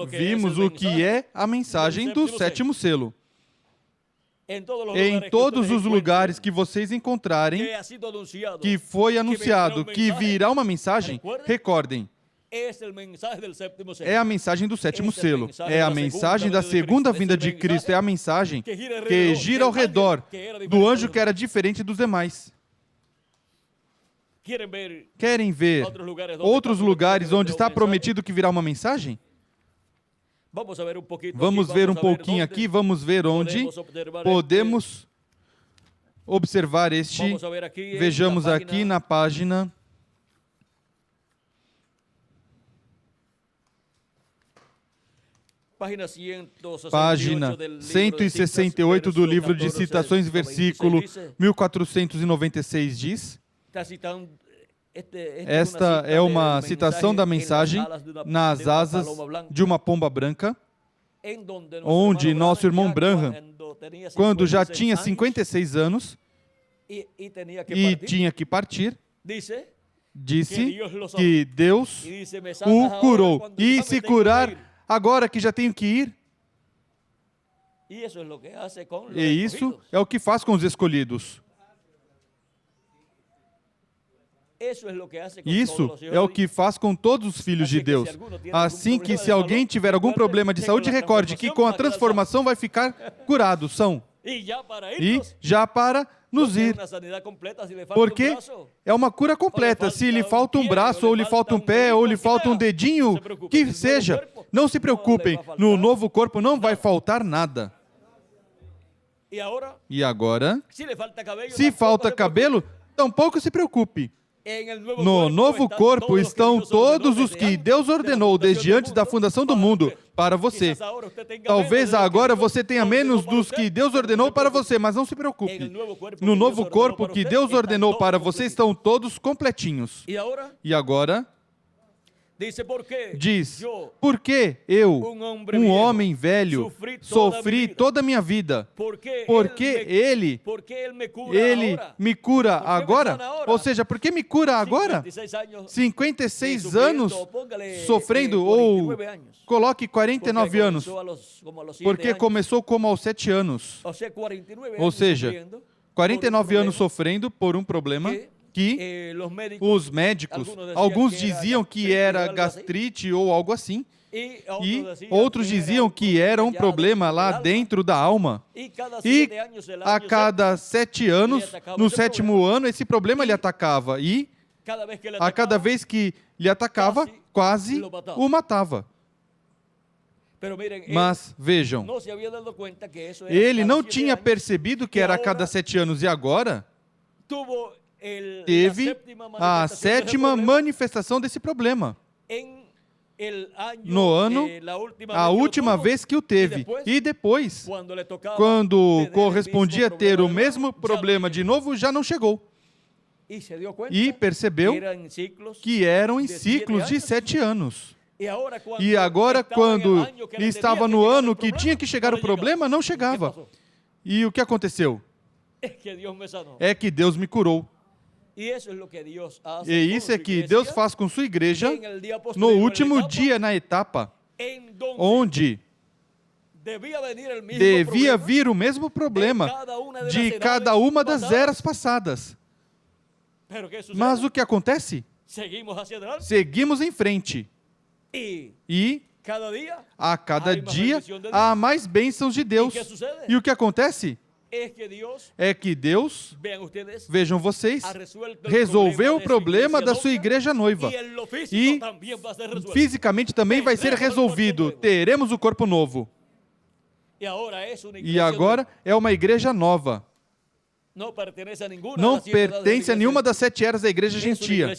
Vimos o que é a mensagem do sétimo selo. Em todos os lugares que vocês encontrarem que foi anunciado que virá uma mensagem, recordem, é a mensagem do sétimo selo, é a mensagem da segunda vinda de Cristo, é a mensagem que gira ao redor do anjo que era diferente dos demais. Querem ver outros lugares onde está prometido que virá uma mensagem? Vamos ver um pouquinho aqui, vamos ver onde podemos observar este. Vejamos aqui na página... Página 168 do livro de citações, versículo 1496 diz, esta é uma citação da mensagem nas asas de uma pomba branca, onde nosso irmão Branham, quando já tinha 56 anos e tinha que partir, disse que Deus o curou. E se curar agora que já tenho que ir? E isso é o que faz com os escolhidos. Isso é o que faz com todos os filhos de Deus. Assim que se alguém tiver algum problema de saúde, recorde que com a transformação vai ficar curado, são. E já para nos ir, porque é uma cura completa. Se lhe falta um braço, ou lhe falta um pé, ou lhe falta um dedinho, que seja, não se preocupem, no novo corpo não vai faltar nada. E agora, se falta cabelo, tampouco se preocupe. No novo corpo estão todos os que Deus ordenou desde antes da fundação do mundo para você. Talvez agora você tenha menos dos que Deus ordenou para você, mas não se preocupe. No novo corpo que Deus ordenou para você estão todos completinhos. E agora, diz, por que eu, um homem velho, sofri toda a minha vida? Porque Ele me cura agora? Ou seja, por que me cura agora? 56 anos sofrendo, ou coloque 49 anos, porque começou como aos 7 anos. Ou seja, 49 anos sofrendo por um problema que os médicos, alguns diziam que era gastrite ou algo assim, e outros diziam que era um problema lá dentro da alma. E a cada 7 anos, no 7º ano, esse problema lhe atacava. E A cada vez que lhe atacava, quase o matava. Mas vejam, ele não tinha percebido que era a cada 7 anos e agora teve a 7ª manifestação desse problema. No ano, a última vez que o teve. E depois, quando correspondia ter o mesmo problema de novo, já não chegou. E percebeu que eram em ciclos de 7 anos. E agora, quando estava no ano que tinha que chegar o problema, não chegava. E o que aconteceu? É que Deus me curou. E isso é que Deus faz com sua igreja no último dia, na etapa onde devia vir o mesmo problema de cada uma das eras passadas. Mas o que acontece? Seguimos em frente. E a cada dia há mais bênçãos de Deus. E o que acontece? É que Deus, vejam vocês, resolveu o problema da sua igreja noiva. E fisicamente também vai ser resolvido. Teremos o corpo novo. E agora é uma igreja nova. Não pertence a nenhuma das 7 eras da igreja gentia.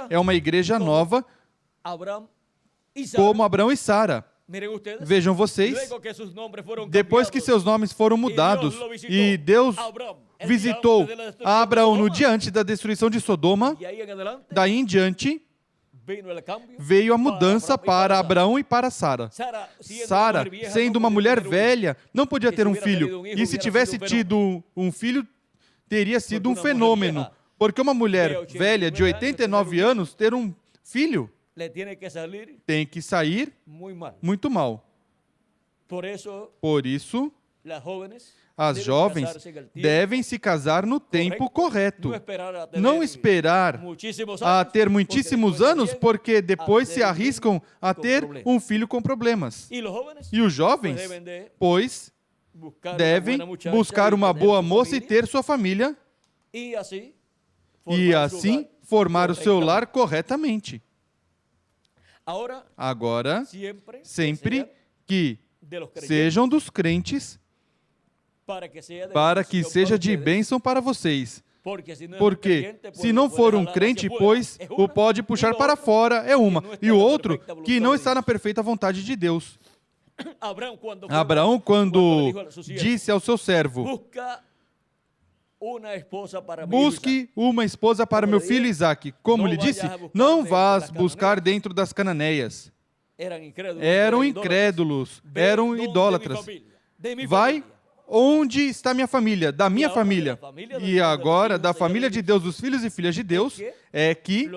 É uma igreja nova, como Abraão e Sara. Vejam vocês, depois que seus nomes foram mudados e Deus visitou a Abraão no dia antes da destruição de Sodoma, daí em diante veio a mudança para Abraão e para Sara. Sara, sendo uma mulher velha, não podia ter um filho. E se tivesse tido um filho, teria sido um fenômeno. Porque uma mulher velha de 89 anos ter um filho tem que sair muito mal. Por isso, as jovens devem se casar no tempo correto. Não esperar a ter muitíssimos anos, porque depois se arriscam a ter um filho com problemas. E os jovens, pois, devem buscar uma boa moça e ter sua família, e assim formar o seu lar corretamente. Agora, sempre que sejam dos crentes, para que seja de bênção para vocês. Porque se não for um crente, pois o pode puxar para fora, é uma. E o outro, que não está na perfeita vontade de Deus. Abraão, quando disse ao seu servo, busque uma esposa para meu filho Isaque. Como lhe disse, não vás buscar dentro das Cananeias. Eram incrédulos, eram idólatras. Vai onde está minha família, da minha família. E agora, da família de Deus, dos filhos e filhas de Deus, é que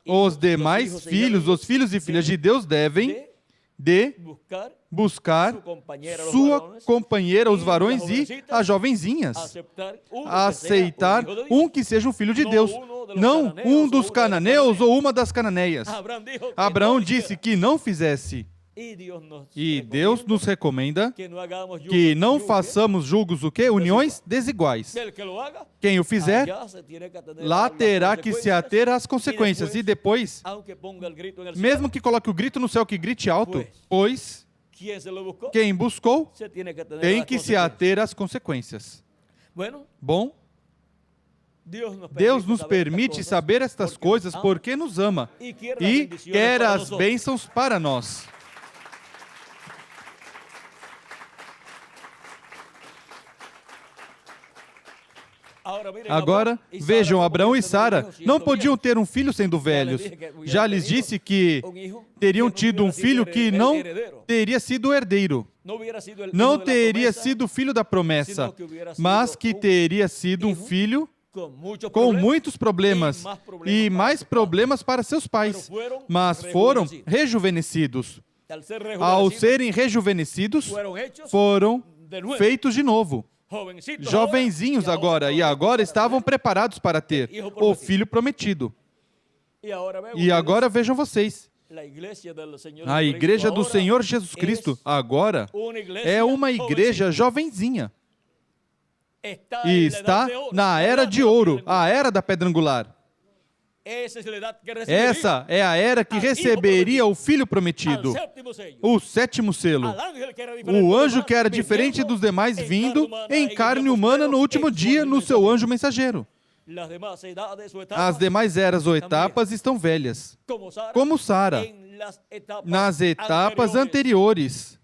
os demais filhos, os filhos e filhas de Deus devem buscar sua companheira, os varões e as jovenzinhas. Aceitar um que seja um filho de Deus, não um dos cananeus ou uma das cananeias. Abraão disse que não fizesse. E Deus nos recomenda que não façamos julgos o quê? Uniões desiguais. Quem o fizer, lá terá que se ater às consequências. E depois, mesmo que coloque o grito no céu, que grite alto, pois quem buscou tem que se ater às consequências. Bom, Deus nos permite saber estas coisas porque nos ama e quer as bênçãos para nós. Agora, vejam, Abraão e Sara não podiam ter um filho sendo velhos. Já lhes disse que teriam tido um filho que não teria sido herdeiro. Não teria sido filho da promessa, mas que teria sido um filho com muitos problemas e mais problemas para seus pais. Mas foram rejuvenescidos. Ao serem rejuvenescidos, foram feitos de novo. Jovenzinhos agora, e agora estavam preparados para ter o filho prometido. E agora vejam vocês, a igreja do Senhor Jesus Cristo agora é uma igreja jovenzinha. E está na era de ouro, a era da pedra angular. Essa é a era que receberia o Filho prometido, o sétimo selo. O anjo que era diferente dos demais vindo em carne humana no último dia no seu anjo mensageiro. As demais eras ou etapas estão velhas, como Sara, nas etapas anteriores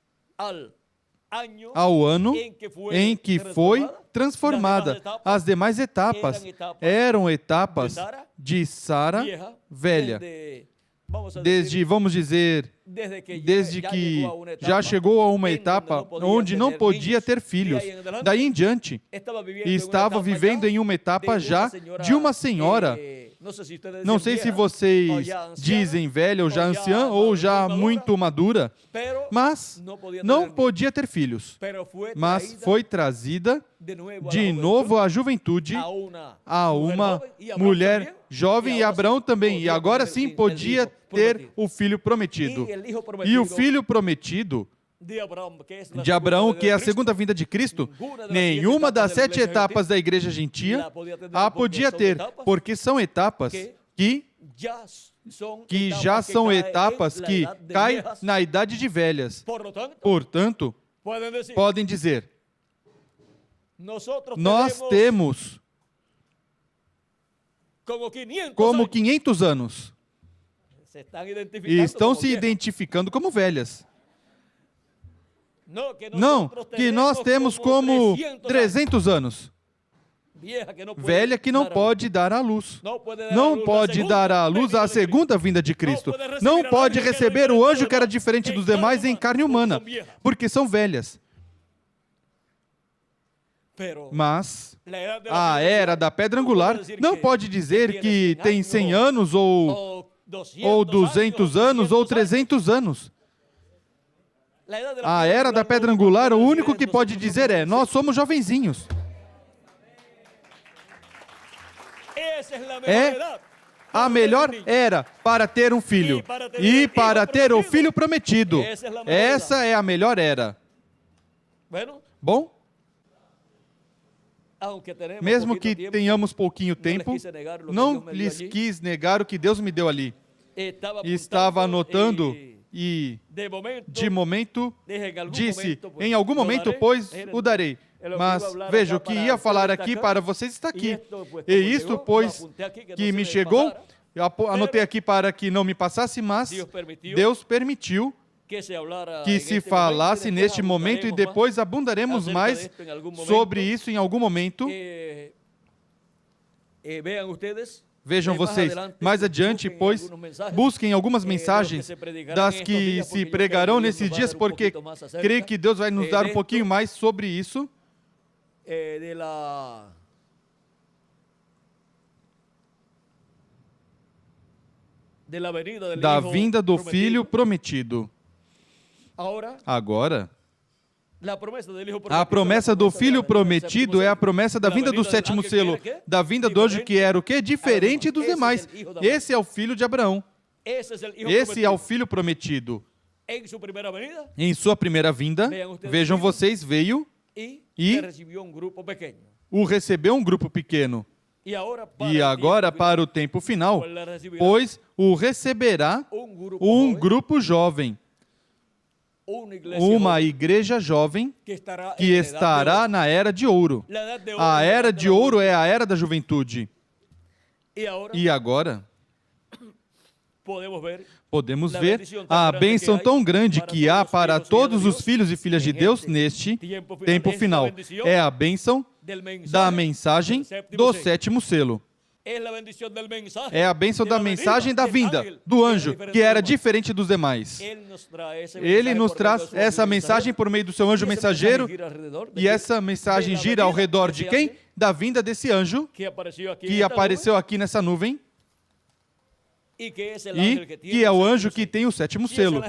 ao ano em que foi transformada. As demais etapas eram etapas de Sara velha. Vamos dizer, desde que já chegou a uma etapa onde não podia ter filhos. Daí em diante, estava vivendo em uma etapa já de uma senhora. Não sei se vocês dizem velha ou já anciã ou já muito madura, mas não podia ter filhos. Mas foi trazida de novo à juventude, a uma mulher jovem, e Abraão também. E agora sim podia ter o filho prometido. E o filho prometido de Abraão, que é a segunda vinda de Cristo, nenhuma das 7 etapas da igreja gentia a podia ter, porque são etapas que já são etapas que caem na idade de velhas. Portanto, podem dizer, nós temos como 500 anos e estão se identificando como velhas. Não, que nós temos como 300 anos. Velha que não pode dar à luz. Não pode dar à luz a segunda vinda de Cristo. Não pode receber o anjo que era diferente dos demais em carne humana, porque são velhas. Mas a era da pedra angular não pode dizer que tem 100 anos ou 200 anos ou 300 anos. A era da pedra angular, o único que pode dizer é, nós somos jovenzinhos. É a melhor era para ter um filho e para ter o filho prometido. Essa é a melhor era. Bom, mesmo que tenhamos pouquinho tempo, não lhes quis negar o que Deus me deu ali. Estava anotando e, de momento, disse, em algum momento, pois o darei. Mas, veja, o que ia falar aqui para vocês está aqui. E isto, pois, que me chegou, anotei aqui para que não me passasse, mas Deus permitiu que se falasse neste momento e depois abundaremos mais sobre isso em algum momento. Vejam vocês, mais adiante, pois, busquem algumas mensagens das que se pregarão nesses dias, porque creio que Deus vai nos dar um pouquinho mais sobre isso. Da vinda do Filho prometido. Agora, a promessa do Filho prometido é a promessa da vinda do sétimo selo, da vinda do anjo que era o quê? Diferente dos demais. Esse é o filho de Abraão. Esse é o Filho prometido. Em sua primeira vinda, vejam vocês, veio e o recebeu um grupo pequeno. E agora, para o tempo final, pois o receberá um grupo jovem. Uma igreja jovem que estará na era de ouro. A era de ouro é a era da juventude. E agora, podemos ver a bênção tão grande que há para todos os filhos e filhas de Deus neste tempo final. É a bênção da mensagem do sétimo selo. É a bênção da mensagem da vinda do anjo, que era diferente dos demais. Ele nos traz essa mensagem por meio do seu anjo mensageiro, e essa mensagem gira ao redor de quem? Da vinda desse anjo, que apareceu aqui nessa nuvem, e que é o anjo que tem o sétimo selo.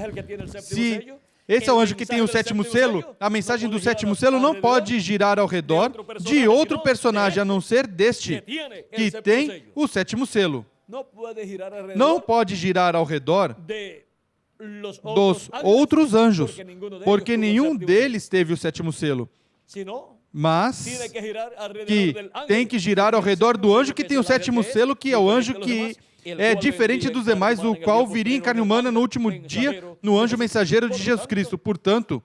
Se esse é o anjo que tem o sétimo selo, a mensagem do sétimo selo não pode girar ao redor de outro personagem, a não ser deste, que tem o sétimo selo. Não pode girar ao redor dos outros anjos, porque nenhum deles teve o sétimo selo. Mas que tem que girar ao redor do anjo que tem o sétimo selo, que é o anjo que é diferente dos demais, o qual viria em carne humana no último dia, no anjo mensageiro de Jesus Cristo. Portanto,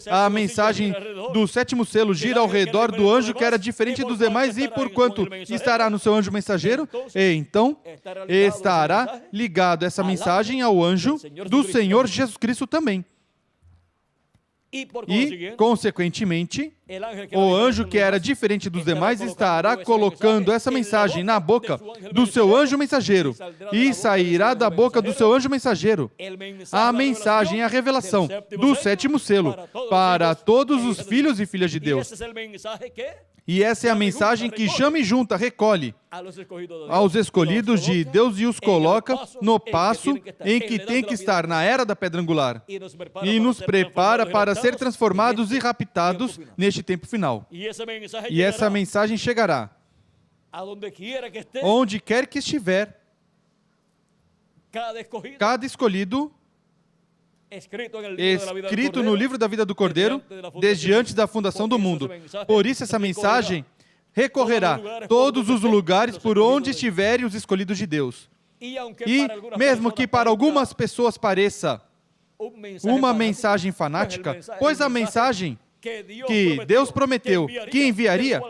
a mensagem do sétimo selo gira ao redor do anjo que era diferente dos demais, e porquanto estará no seu anjo mensageiro, então estará ligado essa mensagem ao anjo do Senhor Jesus Cristo também. E, consequentemente, o anjo que era diferente dos demais estará colocando essa mensagem na boca do seu anjo mensageiro, e sairá da boca do seu anjo mensageiro a mensagem, a revelação do sétimo selo para todos os filhos e filhas de Deus. E essa é a mensagem que chama e junta, recolhe aos escolhidos de Deus e os coloca no passo em que tem que estar na era da pedra angular, e nos prepara para ser transformados e raptados neste tempo final. E essa mensagem chegará onde quer que estiver cada escolhido, escrito no livro da vida do Cordeiro, desde antes da fundação do mundo. Por isso essa mensagem recorrerá todos os lugares por onde estiverem os escolhidos de Deus. E mesmo que para algumas pessoas pareça uma mensagem fanática, pois a mensagem que Deus prometeu que enviaria,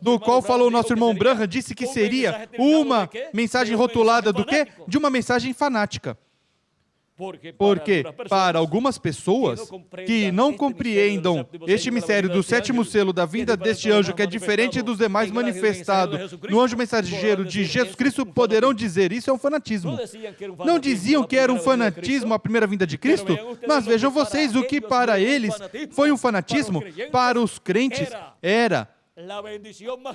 do qual falou nosso irmão Branham, disse que seria uma mensagem rotulada do quê? De uma mensagem fanática. Porque para algumas pessoas que não compreendam este mistério do sétimo selo da vinda deste anjo, que é diferente dos demais manifestado no anjo mensageiro de Jesus Cristo, poderão dizer, isso é um fanatismo. Não diziam que era um fanatismo a primeira vinda de Cristo? Mas vejam vocês, o que para eles foi um fanatismo, para os crentes era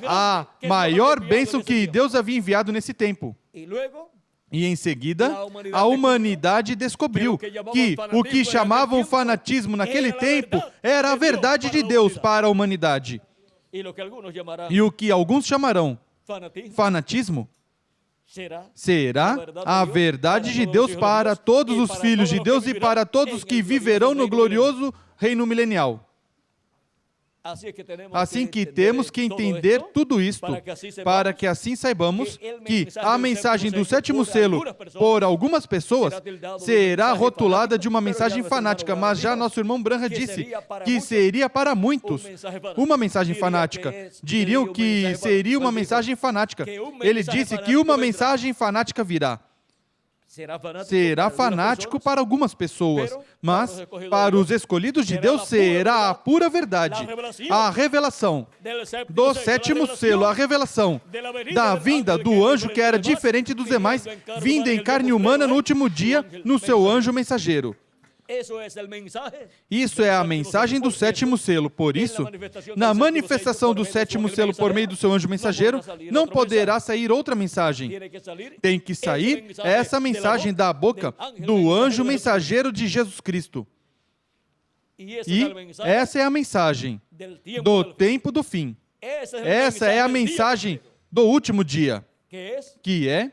a maior bênção que Deus havia enviado nesse tempo. E em seguida, a humanidade descobriu que o que chamavam fanatismo naquele tempo era a verdade de Deus para a humanidade. E o que alguns chamarão fanatismo será a verdade de Deus para todos os filhos de Deus e para todos que viverão no glorioso reino milenial. Assim que temos que entender tudo isto, para que assim saibamos que a mensagem do sétimo selo, por algumas pessoas, será rotulada de uma mensagem fanática, mas já nosso irmão Branham disse que seria para muitos uma mensagem fanática. Diriam que seria uma mensagem fanática. Ele disse que uma mensagem fanática virá. Será fanático para algumas pessoas, mas para os escolhidos de Deus será a pura verdade, a revelação do sétimo selo, a revelação da vinda do anjo que era diferente dos demais, vinda em carne humana no último dia, no seu anjo mensageiro. Isso é a mensagem do sétimo selo. Por isso, na manifestação do sétimo selo por meio do seu anjo mensageiro, não poderá sair outra mensagem. Tem que sair essa mensagem da boca do anjo mensageiro de Jesus Cristo. E essa é a mensagem do tempo do fim. Essa é a mensagem do último dia, que é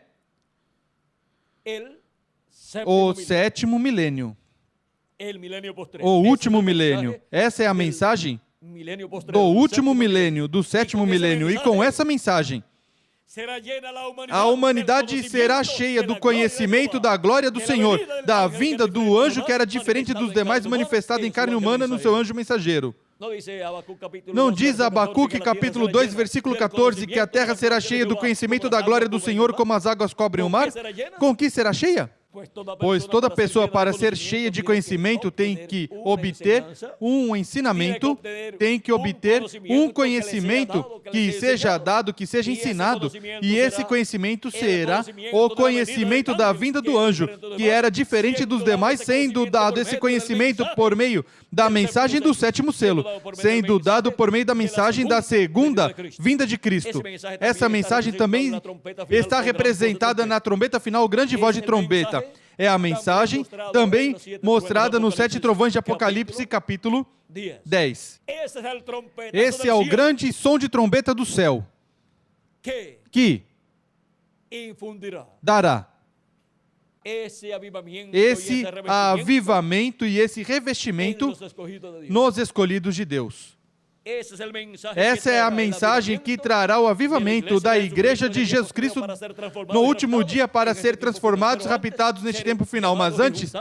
o sétimo milênio. O último milênio. Essa é a mensagem do último milênio, do sétimo milênio. E com essa mensagem, a humanidade será cheia do conhecimento da glória do Senhor, da vinda do anjo que era diferente dos demais, manifestado em carne humana no seu anjo mensageiro. Não diz Abacuque capítulo 2, versículo 14, que a terra será cheia do conhecimento da glória do Senhor como as águas cobrem o mar? Com que será cheia? Pois toda pessoa, para ser cheia de conhecimento, tem que obter um ensinamento, tem que obter um conhecimento que seja dado, que seja ensinado, e esse conhecimento será o conhecimento da vinda do anjo, que era diferente dos demais, sendo dado esse conhecimento por meio da mensagem do sétimo selo, sendo dado por meio da mensagem da segunda vinda de Cristo. Essa mensagem também está representada na trombeta final, grande voz de trombeta. É a mensagem também mostrada nos 7 trovões de Apocalipse, capítulo 10. Esse é o grande som de trombeta do céu, que dará esse avivamento e esse revestimento nos escolhidos de Deus. Essa é a mensagem que trará o avivamento da Igreja de Jesus Cristo no último dia para ser transformados, raptados neste tempo final. Mas antes,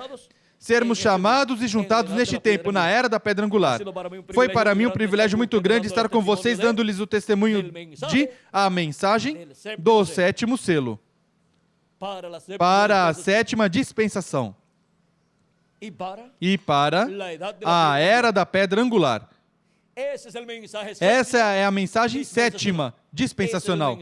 sermos chamados e juntados neste tempo, na era da pedra angular. Foi para mim um privilégio muito grande estar com vocês, dando-lhes o testemunho de a mensagem do sétimo selo, para a sétima dispensação e para a era da pedra angular. Essa é a mensagem sétima dispensacional.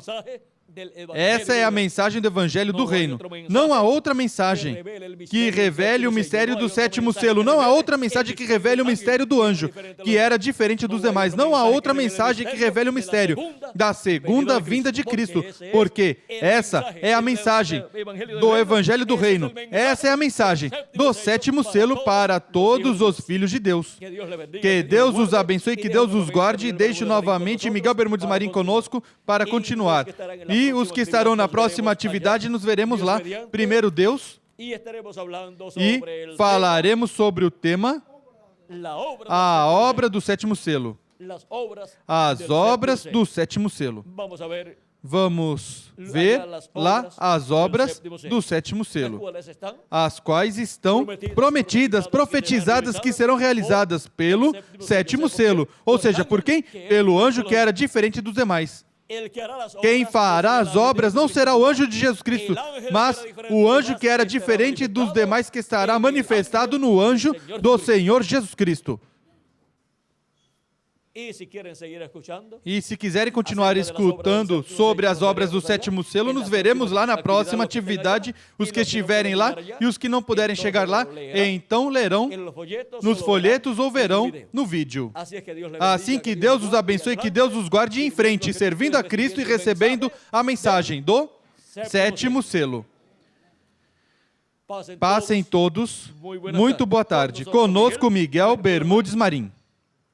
Essa é a mensagem do Evangelho do Reino. Não há outra mensagem que revele o mistério do sétimo selo. Não há outra mensagem que revele o mistério do anjo, que era diferente dos demais. Não há outra mensagem que revele o mistério da segunda vinda de Cristo, porque essa é a mensagem do Evangelho do Reino. Essa é a mensagem do sétimo selo para todos os filhos de Deus. Que Deus os abençoe, que Deus os guarde, e deixe novamente Miguel Bermudes Marim conosco para continuar. E os que estarão na próxima atividade, nos veremos lá. Primeiro Deus, e falaremos sobre o tema a obra do sétimo selo. As obras do sétimo selo. Vamos ver lá as obras do sétimo selo, as quais estão prometidas, profetizadas, que serão realizadas pelo sétimo selo. Ou seja, por quem? Pelo anjo que era diferente dos demais. Quem fará as obras não será o anjo de Jesus Cristo, mas o anjo que era diferente dos demais, que estará manifestado no anjo do Senhor Jesus Cristo. E se quiserem continuar escutando sobre as obras do sétimo selo, nos veremos lá na próxima atividade. Os que estiverem lá e os que não puderem chegar lá, então lerão nos folhetos ou verão no vídeo. Assim que Deus os abençoe, que Deus os guarde em frente, servindo a Cristo e recebendo a mensagem do sétimo selo. Passem todos, muito boa tarde. Conosco, Miguel Bermudes Marim.